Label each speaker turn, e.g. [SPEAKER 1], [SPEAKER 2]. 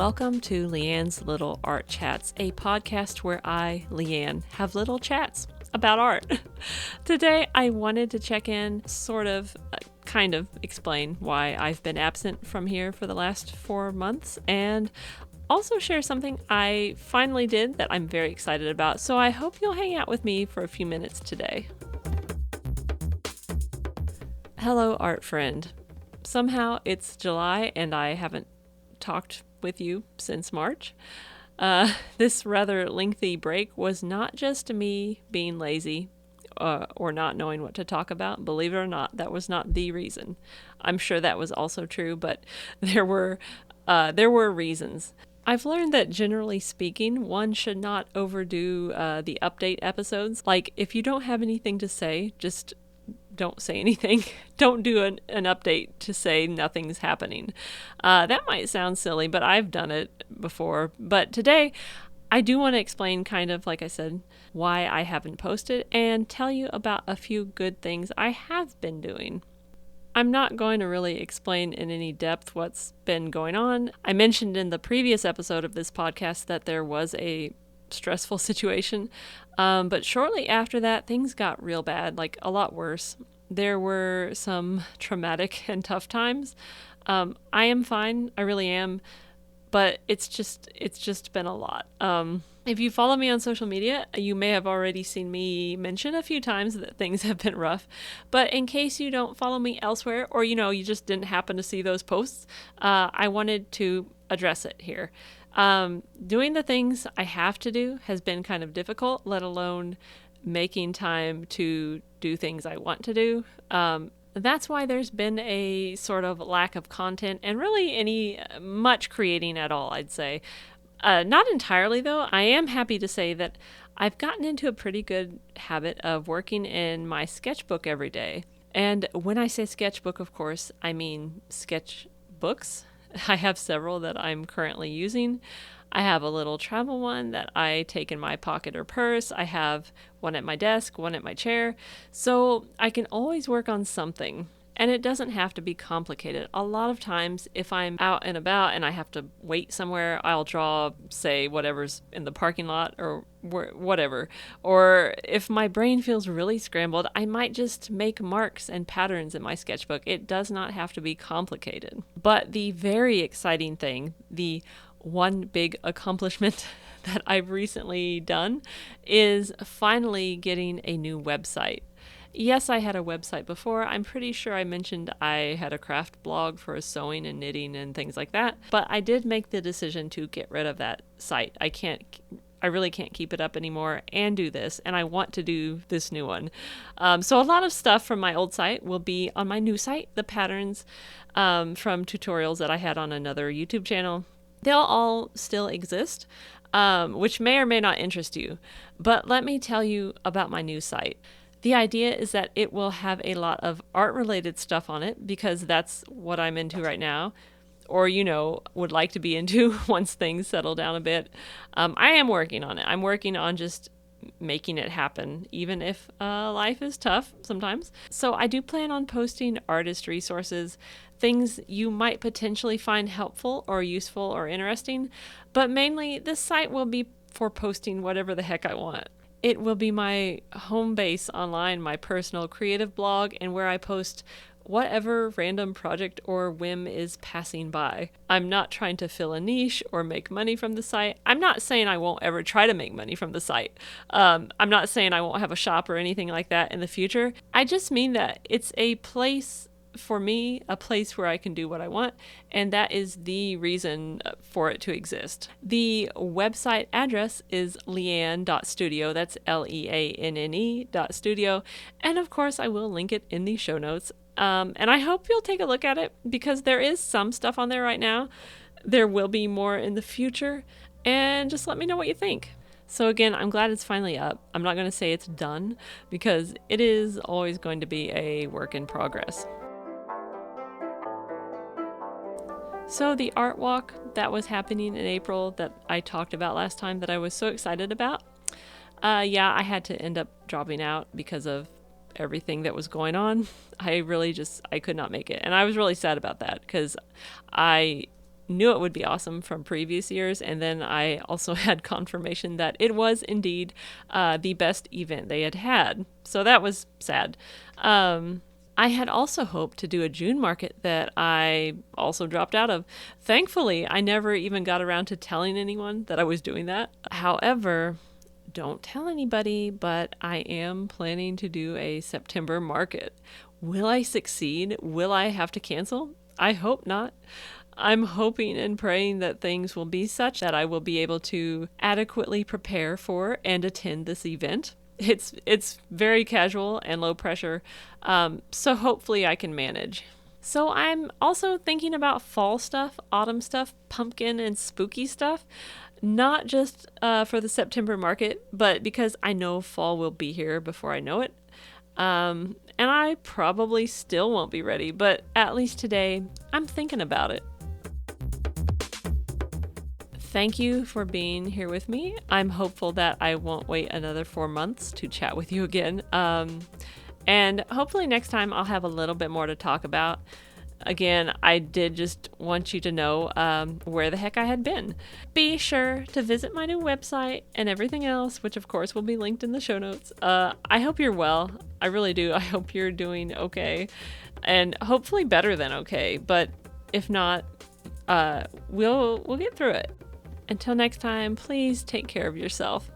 [SPEAKER 1] Welcome to Leanne's Little Art Chats, a podcast where I, Leanne, have little chats about art. Today, I wanted to check in, kind of explain why I've been absent from here for the last 4 months, and also share something I finally did that I'm very excited about. So I hope you'll hang out with me for a few minutes today. Hello, art friend. Somehow it's July and I haven't talked with you since March. This rather lengthy break was not just me being lazy or not knowing what to talk about. Believe it or not, that was not the reason. I'm sure that was also true, but there were reasons. I've learned that generally speaking, one should not overdo the update episodes. Like, if you don't have anything to say, just don't say anything. Don't do an update to say nothing's happening. That might sound silly, but I've done it before. But today, I do want to explain, kind of like I said, why I haven't posted and tell you about a few good things I have been doing. I'm not going to really explain in any depth what's been going on. I mentioned in the previous episode of this podcast that there was a stressful situation, but shortly after that, things got real bad, like a lot worse. There were some traumatic and tough times. I am fine, I really am, but it's just been a lot. If you follow me on social media, you may have already seen me mention a few times that things have been rough. But in case you don't follow me elsewhere, or you just didn't happen to see those posts, I wanted to address it here. Doing the things I have to do has been kind of difficult, let alone making time to do things I want to do. That's why there's been a sort of lack of content and really much creating at all, I'd say. Not entirely, though. I am happy to say that I've gotten into a pretty good habit of working in my sketchbook every day. And when I say sketchbook, of course, I mean sketchbooks. I have several that I'm currently using. I have a little travel one that I take in my pocket or purse. I have one at my desk, one at my chair. So I can always work on something. And it doesn't have to be complicated. A lot of times, if I'm out and about and I have to wait somewhere, I'll draw, say, whatever's in the parking lot or whatever. Or if my brain feels really scrambled, I might just make marks and patterns in my sketchbook. It does not have to be complicated. But the very exciting thing, the one big accomplishment that I've recently done, is finally getting a new website. Yes, I had a website before. I'm pretty sure I mentioned I had a craft blog for sewing and knitting and things like that. But I did make the decision to get rid of that site. I really can't keep it up anymore and do this. And I want to do this new one. So a lot of stuff from my old site will be on my new site. The patterns from tutorials that I had on another YouTube channel, they'll all still exist, which may or may not interest you. But let me tell you about my new site. The idea is that it will have a lot of art-related stuff on it because that's what I'm into right now, or, would like to be into once things settle down a bit. I am working on it. I'm working on just making it happen, even if life is tough sometimes. So I do plan on posting artist resources, things you might potentially find helpful or useful or interesting, but mainly this site will be for posting whatever the heck I want. It will be my home base online, my personal creative blog, and where I post whatever random project or whim is passing by. I'm not trying to fill a niche or make money from the site. I'm not saying I won't ever try to make money from the site. I'm not saying I won't have a shop or anything like that in the future. I just mean that it's a place for me, a place where I can do what I want, and that is the reason for it to exist. The website address is leanne.studio. That's LEANNE.studio. And of course, I will link it in the show notes. And I hope you'll take a look at it because there is some stuff on there right now. There will be more in the future, and just let me know what you think. So again, I'm glad it's finally up. I'm not going to say it's done because it is always going to be a work in progress. So the art walk that was happening in April that I talked about last time that I was so excited about, I had to end up dropping out because of everything that was going on. I could not make it. And I was really sad about that because I knew it would be awesome from previous years, and then I also had confirmation that it was indeed the best event they had had. So that was sad. I had also hoped to do a June market that I also dropped out of. Thankfully, I never even got around to telling anyone that I was doing that. However, don't tell anybody, but I am planning to do a September market. Will I succeed? Will I have to cancel? I hope not. I'm hoping and praying that things will be such that I will be able to adequately prepare for and attend this event. It's very casual and low pressure, so hopefully I can manage. So I'm also thinking about fall stuff, autumn stuff, pumpkin and spooky stuff. Not just for the September market, but because I know fall will be here before I know it. And I probably still won't be ready, but at least today I'm thinking about it. Thank you for being here with me. I'm hopeful that I won't wait another 4 months to chat with you again. And hopefully next time I'll have a little bit more to talk about. Again, I did just want you to know where the heck I had been. Be sure to visit my new website and everything else, which of course will be linked in the show notes. I hope you're well. I really do. I hope you're doing okay, and hopefully better than okay. But if not, we'll get through it. Until next time, please take care of yourself.